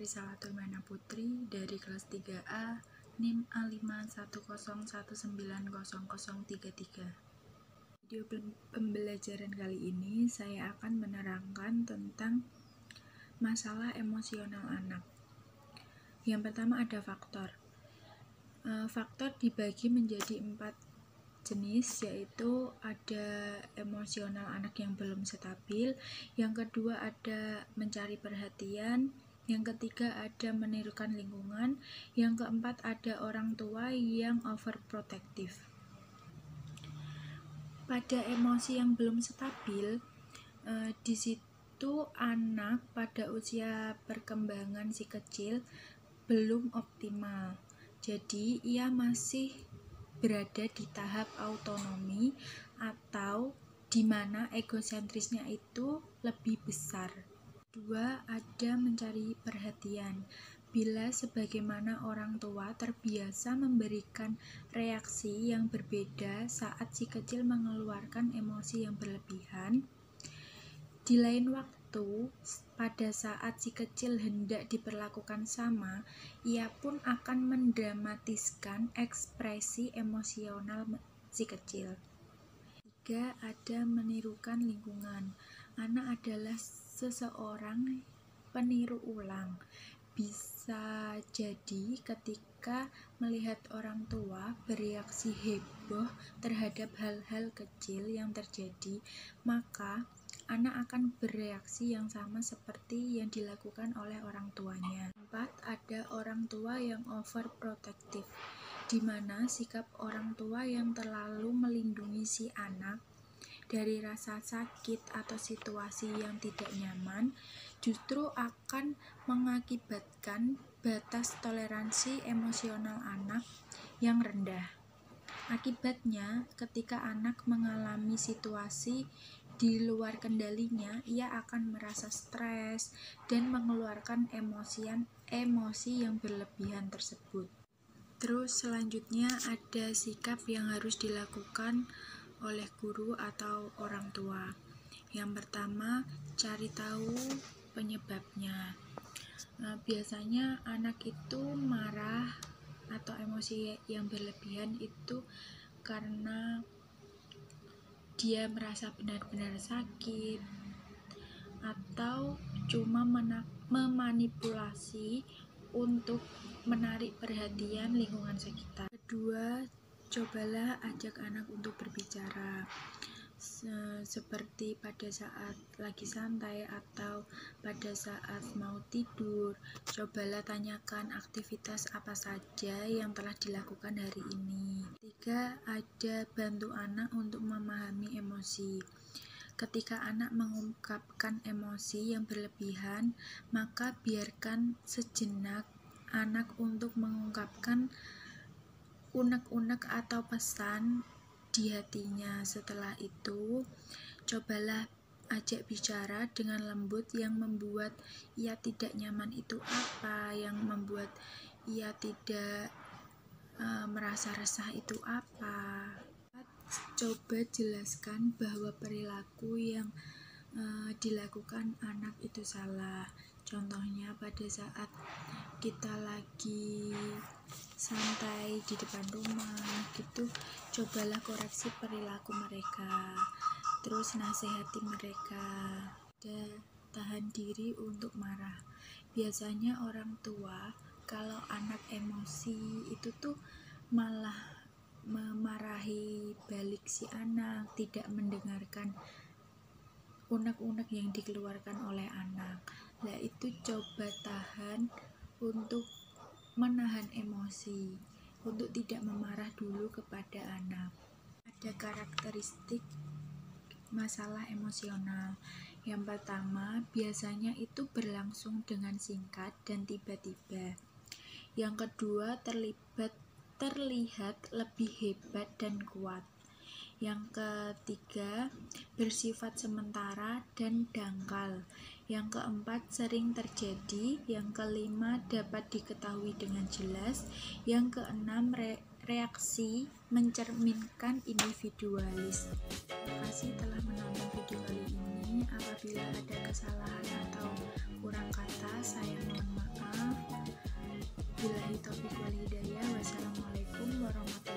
Risalatul Mana Putri dari kelas 3A NIM A5101900033. Video pembelajaran kali ini saya akan menerangkan tentang masalah emosional anak. Yang pertama ada faktor. Faktor dibagi menjadi 4 jenis, yaitu ada emosional anak yang belum stabil, yang kedua ada mencari perhatian, yang ketiga ada menirukan lingkungan, yang keempat ada orang tua yang overprotective. Pada emosi yang belum stabil, di situ anak pada usia perkembangan si kecil belum optimal, jadi ia masih berada di tahap autonomi atau di mana egosentrisnya itu lebih besar. Dua, ada mencari perhatian. Bila sebagaimana orang tua terbiasa memberikan reaksi yang berbeda saat si kecil mengeluarkan emosi yang berlebihan, di lain waktu pada saat si kecil hendak diperlakukan sama, ia pun akan mendramatiskan ekspresi emosional si kecil. 3. Ada menirukan lingkungan. Anak adalah seseorang peniru ulang. Bisa jadi ketika melihat orang tua bereaksi heboh terhadap hal-hal kecil yang terjadi, maka anak akan bereaksi yang sama seperti yang dilakukan oleh orang tuanya. 4. Ada orang tua yang overprotective, di mana sikap orang tua yang terlalu melindungi si anak dari rasa sakit atau situasi yang tidak nyaman justru akan mengakibatkan batas toleransi emosional anak yang rendah. Akibatnya, ketika anak mengalami situasi di luar kendalinya, ia akan merasa stres dan mengeluarkan emosi yang berlebihan tersebut. Terus selanjutnya ada sikap yang harus dilakukan oleh guru atau orang tua. Yang pertama, cari tahu penyebabnya. Biasanya anak itu marah atau emosi yang berlebihan itu karena dia merasa benar-benar sakit atau cuma memanipulasi untuk menarik perhatian lingkungan sekitar. Kedua, cobalah ajak anak untuk berbicara, seperti pada saat lagi santai atau pada saat mau tidur. Cobalah tanyakan aktivitas apa saja yang telah dilakukan hari ini. 3. Ada bantu anak untuk memahami emosi. Ketika anak mengungkapkan emosi yang berlebihan, maka biarkan sejenak anak untuk mengungkapkan unek-unek atau pesan di hatinya. Setelah itu, cobalah ajak bicara dengan lembut. Yang membuat ia tidak nyaman itu apa, yang membuat ia tidak merasa resah itu apa. Coba jelaskan bahwa perilaku yang dilakukan anak itu salah. Contohnya pada saat kita lagi santai di depan rumah gitu, cobalah koreksi perilaku mereka, terus nasihati mereka. Tahan diri untuk marah. Biasanya orang tua kalau anak emosi itu tuh malah memarahi balik si anak, tidak mendengarkan unek-unek yang dikeluarkan oleh anak. Nah, itu coba tahan untuk menahan emosi, untuk tidak memarah dulu kepada anak. Ada karakteristik masalah emosional. Yang pertama, biasanya itu berlangsung dengan singkat dan tiba-tiba. Yang kedua, terlihat lebih hebat dan kuat. Yang ketiga, bersifat sementara dan dangkal. Yang keempat, sering terjadi. Yang kelima, dapat diketahui dengan jelas. Yang keenam, reaksi mencerminkan individualis. Terima kasih telah menonton video kali ini. Apabila ada kesalahan atau kurang kata, saya mohon maaf. Wabillahi taufiq wal hidayah. Wassalamualaikum warahmatullahi wabarakatuh.